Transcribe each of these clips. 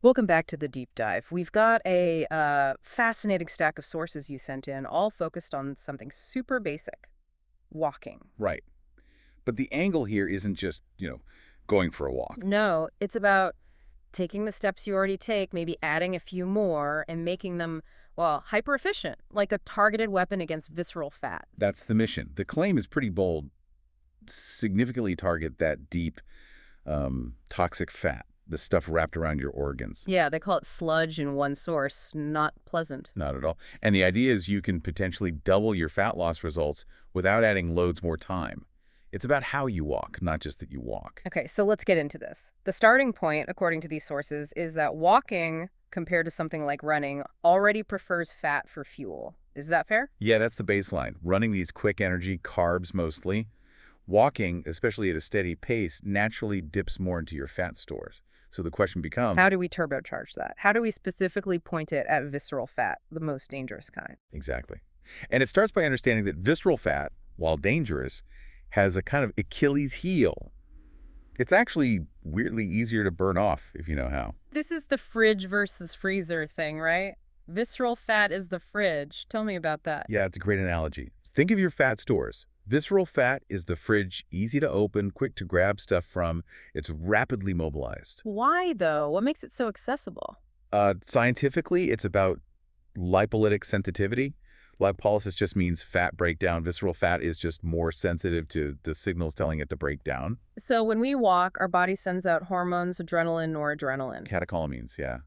Welcome back to the deep dive. We've got a fascinating stack of sources you sent in, all focused on something super basic, walking. Right. But the angle here isn't just, going for a walk. No, it's about taking the steps you already take, maybe adding a few more, and making them, well, hyper efficient, like a targeted weapon against visceral fat. That's the mission. The claim is pretty bold. Significantly target that deep, toxic fat, the stuff wrapped around your organs. Yeah, they call it sludge in one source, not pleasant. Not at all. And the idea is you can potentially double your fat loss results without adding loads more time. It's about how you walk, not just that you walk. Okay, so let's get into this. The starting point, according to these sources, is that walking, compared to something like running, already prefers fat for fuel. Is that fair? Yeah, that's the baseline. Running these quick energy, carbs mostly. Walking, especially at a steady pace, naturally dips more into your fat stores. So the question becomes, How do we turbocharge that? How do we specifically point it at visceral fat, the most dangerous kind? exactly. And it starts by understanding that visceral fat, while dangerous, has a kind of Achilles heel. It's actually weirdly easier to burn off if you know how. This is the fridge versus freezer thing, right? Visceral fat is the fridge. Tell me about that. Yeah, it's a great analogy. Think of your fat stores. Visceral fat is the fridge, easy to open, quick to grab stuff from. It's rapidly mobilized. Why, though? What makes it so accessible? Scientifically, it's about lipolytic sensitivity. Lipolysis just means fat breakdown. Visceral fat is just more sensitive to the signals telling it to break down. So when we walk, our body sends out hormones, adrenaline, noradrenaline. Catecholamines, yeah.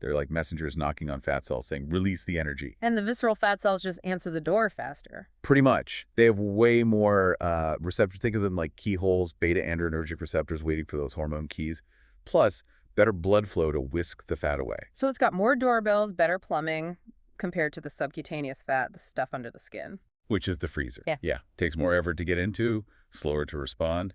They're like messengers knocking on fat cells saying, release the energy. And the visceral fat cells just answer the door faster. Pretty much. They have way more receptors. Think of them like keyholes, beta-adrenergic receptors waiting for those hormone keys. Plus, better blood flow to whisk the fat away. So it's got more doorbells, better plumbing, compared to the subcutaneous fat, the stuff under the skin. Which is the freezer. Yeah. Yeah. Takes more effort to get into, slower to respond,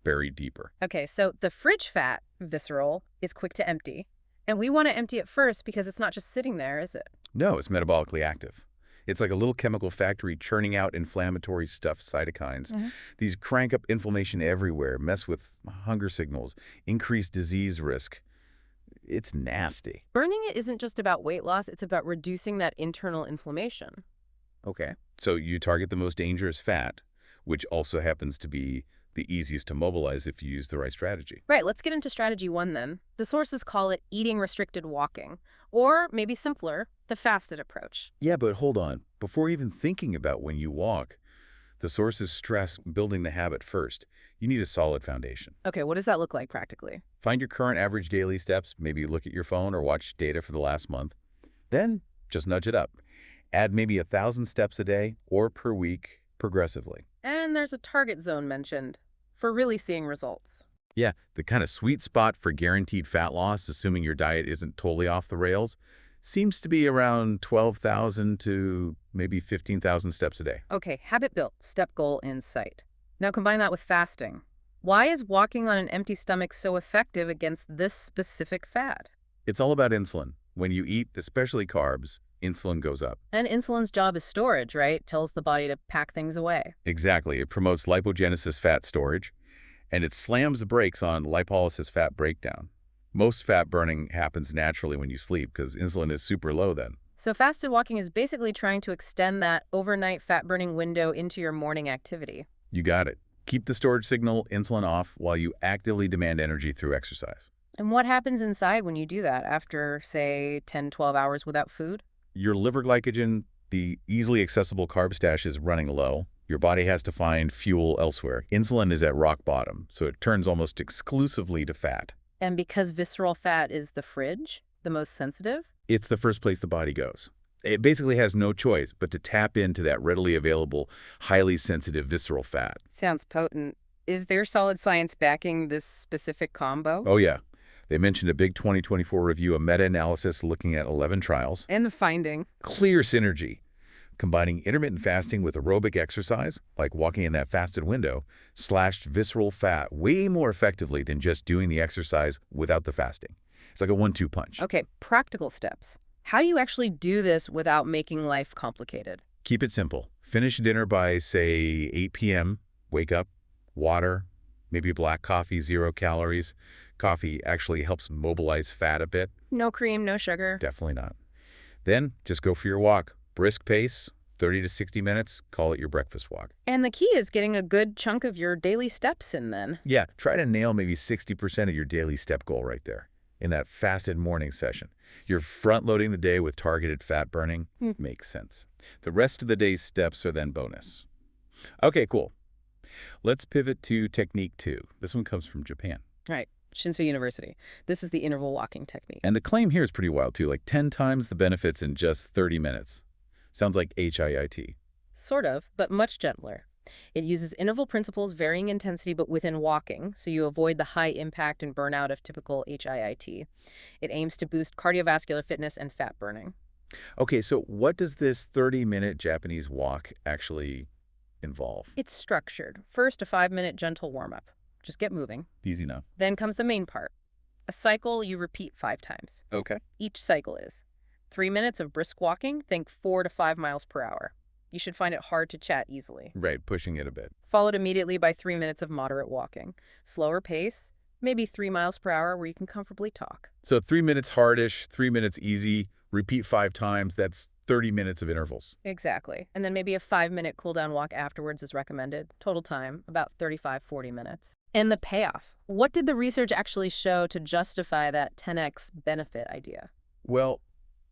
buried deeper. Okay, so the fridge fat, visceral, is quick to empty. And we want to empty it first because it's not just sitting there, is it? No, it's metabolically active. It's like a little chemical factory churning out inflammatory stuff, cytokines. These crank up inflammation everywhere, mess with hunger signals, increase disease risk. It's nasty. Burning it isn't just about weight loss, it's about reducing that internal inflammation. Okay. So you target the most dangerous fat, which also happens to be the easiest to mobilize if you use the right strategy. Right, let's get into strategy one then. The sources call it eating restricted walking, or maybe simpler, the fasted approach. Yeah, but hold on. Before even thinking about when you walk, the sources stress building the habit first. You need a solid foundation. Okay, what does that look like practically? Find your current average daily steps, maybe look at your phone or watch data for the last month. Then just nudge it up. Add maybe 1,000 steps a day or per week progressively. And there's a target zone mentioned for really seeing results. Yeah, the kind of sweet spot for guaranteed fat loss, assuming your diet isn't totally off the rails, seems to be around 12,000 to maybe 15,000 steps a day. Okay, habit built, step goal in sight. Now combine that with fasting. Why is walking on an empty stomach so effective against this specific fat? It's all about insulin. When you eat, especially carbs, insulin goes up. And insulin's job is storage, right? Tells the body to pack things away. Exactly. It promotes lipogenesis fat storage, and it slams the brakes on lipolysis fat breakdown. Most fat burning happens naturally when you sleep because insulin is super low then. So fasted walking is basically trying to extend that overnight fat-burning window into your morning activity. You got it. Keep the storage signal, insulin off, while you actively demand energy through exercise. And what happens inside when you do that after, say, 10, 12 hours without food? Your liver glycogen, the easily accessible carb stash, is running low. Your body has to find fuel elsewhere. Insulin is at rock bottom, so it turns almost exclusively to fat. And because visceral fat is the fridge, the most sensitive? It's the first place the body goes. It basically has no choice but to tap into that readily available, highly sensitive visceral fat. Sounds potent. Is there solid science backing this specific combo? Oh, yeah. They mentioned a big 2024 review, a meta-analysis looking at 11 trials. And the finding? Clear synergy. Combining intermittent fasting with aerobic exercise, like walking in that fasted window, slashed visceral fat way more effectively than just doing the exercise without the fasting. It's like a 1-2 punch. Okay, practical steps. How do you actually do this without making life complicated? Keep it simple. Finish dinner by, say, 8 p.m. Wake up, water, maybe black coffee, 0 calories. coffee actually helps mobilize fat a bit? No cream, no sugar. Definitely not. Then just go for your walk. Brisk pace, 30 to 60 minutes, call it your breakfast walk. And the key is getting a good chunk of your daily steps in then. Yeah, try to nail maybe 60% of your daily step goal right there in that fasted morning session. You're front-loading the day with targeted fat burning. Makes sense. The rest of the day's steps are then bonus. Okay, cool. Let's pivot to technique 2. This one comes from Japan. Right. Shinso University. This is the interval walking technique. And the claim here is pretty wild, too, like 10 times the benefits in just 30 minutes. Sounds like HIIT. Sort of, but much gentler. It uses interval principles, varying intensity, but within walking, so you avoid the high impact and burnout of typical HIIT. It aims to boost cardiovascular fitness and fat burning. Okay, so what does this 30-minute Japanese walk actually involve? It's structured. First, a 5-minute gentle warm-up. Just get moving. Easy enough. Then comes the main part. A cycle you repeat 5 times. Okay. Each cycle is 3 minutes of brisk walking, think 4 to 5 miles per hour. You should find it hard to chat easily. Right, pushing it a bit. Followed immediately by 3 minutes of moderate walking. Slower pace, maybe 3 miles per hour where you can comfortably talk. So 3 minutes hardish, 3 minutes easy, repeat 5 times. That's 30 minutes of intervals. Exactly. And then maybe a 5-minute cool-down walk afterwards is recommended. Total time, about 35-40 minutes. And the payoff. What did the research actually show to justify that 10x benefit idea? Well,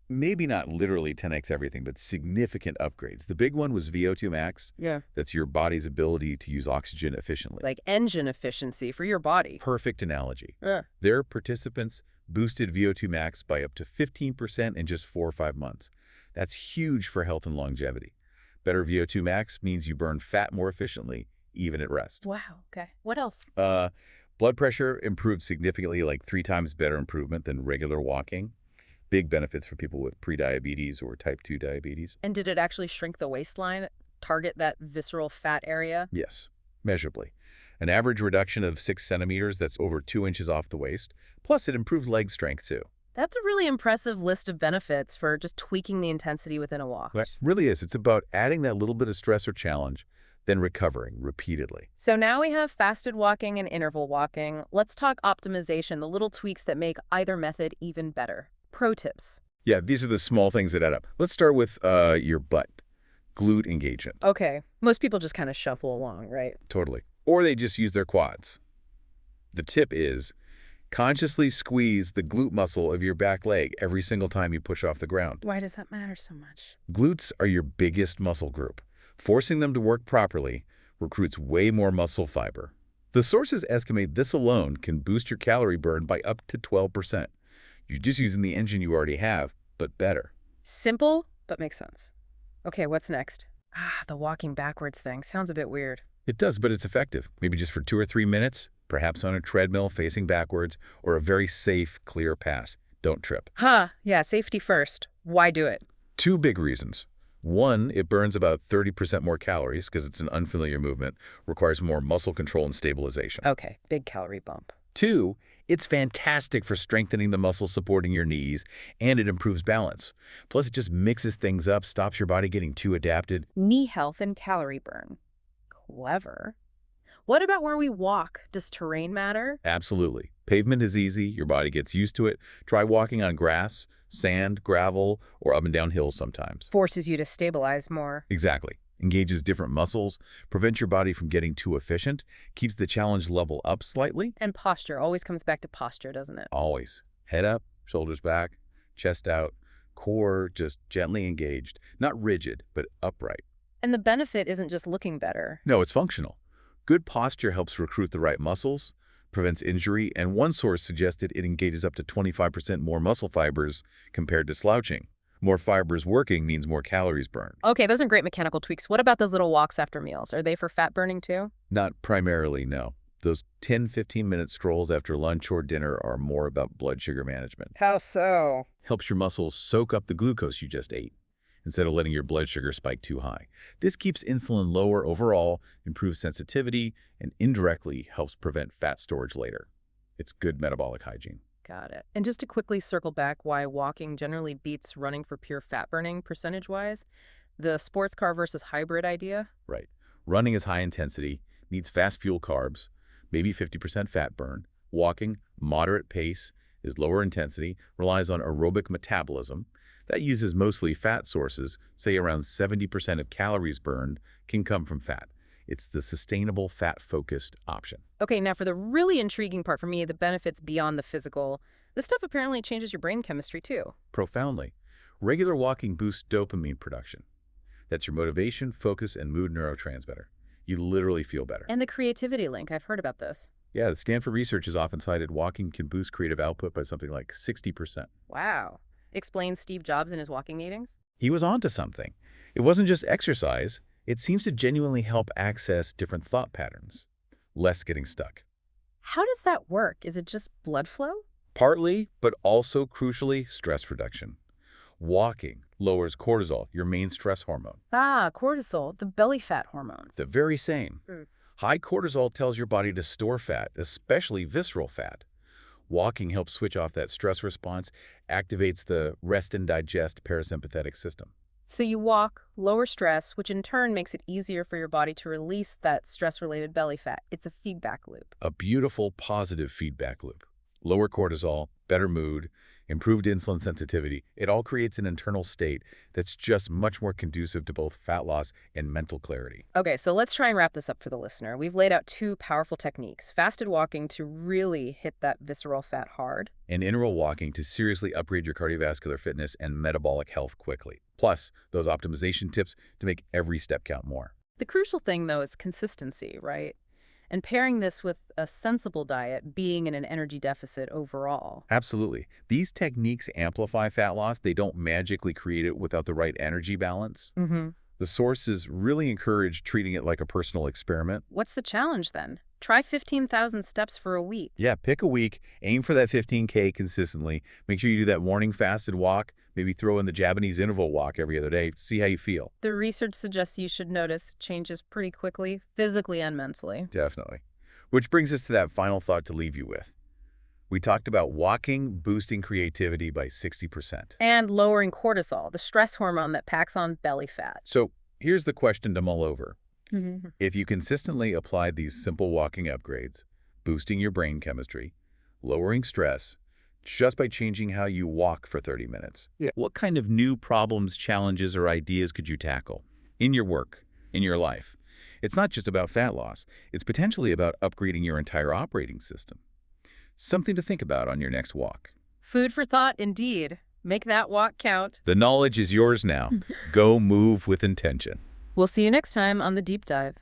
maybe not literally 10x everything, but significant upgrades. The big one was VO2 max. Yeah. That's your body's ability to use oxygen efficiently. Like engine efficiency for your body. Perfect analogy. Yeah. Their participants boosted VO2 max by up to 15% in just 4 or 5 months. That's huge for health and longevity. Better VO2 max means you burn fat more efficiently, even at rest. Wow. Okay. What else? Blood pressure improved significantly, like 3 times better improvement than regular walking. Big benefits for people with prediabetes or type 2 diabetes. And did it actually shrink the waistline, target that visceral fat area? Yes, measurably. An average reduction of 6 centimeters, that's over 2 inches off the waist. Plus, it improved leg strength, too. That's a really impressive list of benefits for just tweaking the intensity within a walk. It really is. It's about adding that little bit of stress or challenge, then recovering repeatedly. So now we have fasted walking and interval walking. Let's talk optimization, the little tweaks that make either method even better. Pro tips. Yeah, these are the small things that add up. Let's start with your butt. Glute engagement. Okay. Most people just kind of shuffle along, right? Totally. Or they just use their quads. The tip is consciously squeeze the glute muscle of your back leg every single time you push off the ground. Why does that matter so much? Glutes are your biggest muscle group. Forcing them to work properly recruits way more muscle fiber. The sources estimate this alone can boost your calorie burn by up to 12%. You're just using the engine you already have, but better. Simple, but makes sense. Okay, what's next? The walking backwards thing. Sounds a bit weird. It does, but it's effective. Maybe just for 2 or 3 minutes, perhaps on a treadmill facing backwards, or a very safe, clear pass. Don't trip. Yeah, safety first. Why do it? 2 big reasons. 1, it burns about 30% more calories because it's an unfamiliar movement, requires more muscle control and stabilization. Okay, big calorie bump. 2, it's fantastic for strengthening the muscles supporting your knees, and it improves balance. Plus, it just mixes things up, stops your body getting too adapted. Knee health and calorie burn. Clever. What about where we walk? Does terrain matter? Absolutely. Pavement is easy. Your body gets used to it. Try walking on grass, sand, gravel, or up and down hills sometimes. Forces you to stabilize more. Exactly. Engages different muscles, prevents your body from getting too efficient, keeps the challenge level up slightly. And posture. Always comes back to posture, doesn't it? Always. Head up, shoulders back, chest out, core just gently engaged. Not rigid, but upright. And the benefit isn't just looking better. No, it's functional. Good posture helps recruit the right muscles, prevents injury, and one source suggested it engages up to 25% more muscle fibers compared to slouching. More fibers working means more calories burned. Okay, those are great mechanical tweaks. What about those little walks after meals? Are they for fat burning too? Not primarily, no. Those 10-15-minute strolls after lunch or dinner are more about blood sugar management. How so? Helps your muscles soak up the glucose you just ate, instead of letting your blood sugar spike too high. This keeps insulin lower overall, improves sensitivity, and indirectly helps prevent fat storage later. It's good metabolic hygiene. Got it. And just to quickly circle back why walking generally beats running for pure fat burning percentage-wise, the sports car versus hybrid idea? Right. Running is high intensity, needs fast fuel carbs, maybe 50% fat burn, Walking, moderate pace, is lower intensity, relies on aerobic metabolism. That uses mostly fat sources, say around 70% of calories burned can come from fat. It's the sustainable fat-focused option. Okay, now for the really intriguing part for me, the benefits beyond the physical. This stuff apparently changes your brain chemistry too. Profoundly. Regular walking boosts dopamine production. That's your motivation, focus, and mood neurotransmitter. You literally feel better. And the creativity link, I've heard about this. Yeah, the Stanford research has often cited walking can boost creative output by something like 60%. Wow. Explains Steve Jobs in his walking meetings? He was onto something. It wasn't just exercise. It seems to genuinely help access different thought patterns. Less getting stuck. How does that work? Is it just blood flow? Partly, but also crucially, stress reduction. Walking lowers cortisol, your main stress hormone. Ah, cortisol, the belly fat hormone. The very same. High cortisol tells your body to store fat, especially visceral fat. Walking helps switch off that stress response, activates the rest and digest parasympathetic system. So you walk, lower stress, which in turn makes it easier for your body to release that stress-related belly fat. It's a feedback loop. A beautiful, positive feedback loop. Lower cortisol, better mood, improved insulin sensitivity. It all creates an internal state that's just much more conducive to both fat loss and mental clarity. Okay, so let's try and wrap this up for the listener. We've laid out two powerful techniques. Fasted walking to really hit that visceral fat hard. And interval walking to seriously upgrade your cardiovascular fitness and metabolic health quickly. Plus, those optimization tips to make every step count more. The crucial thing, though, is consistency, right? And pairing this with a sensible diet, being in an energy deficit overall. Absolutely. These techniques amplify fat loss. They don't magically create it without the right energy balance. The sources really encourage treating it like a personal experiment. What's the challenge then? Try 15,000 steps for a week. Yeah, pick a week, aim for that 15K consistently. Make sure you do that morning fasted walk, maybe throw in the Japanese interval walk every other day. See how you feel. The research suggests you should notice changes pretty quickly, physically and mentally. Definitely. Which brings us to that final thought to leave you with. We talked about walking boosting creativity by 60%. And lowering cortisol, the stress hormone that packs on belly fat. So here's the question to mull over. If you consistently apply these simple walking upgrades, boosting your brain chemistry, lowering stress, just by changing how you walk for 30 minutes, what kind of new problems, challenges, or ideas could you tackle in your work, in your life? It's not just about fat loss. It's potentially about upgrading your entire operating system. Something to think about on your next walk. Food for thought, indeed. Make that walk count. The knowledge is yours now. Go move with intention. We'll see you next time on The Deep Dive.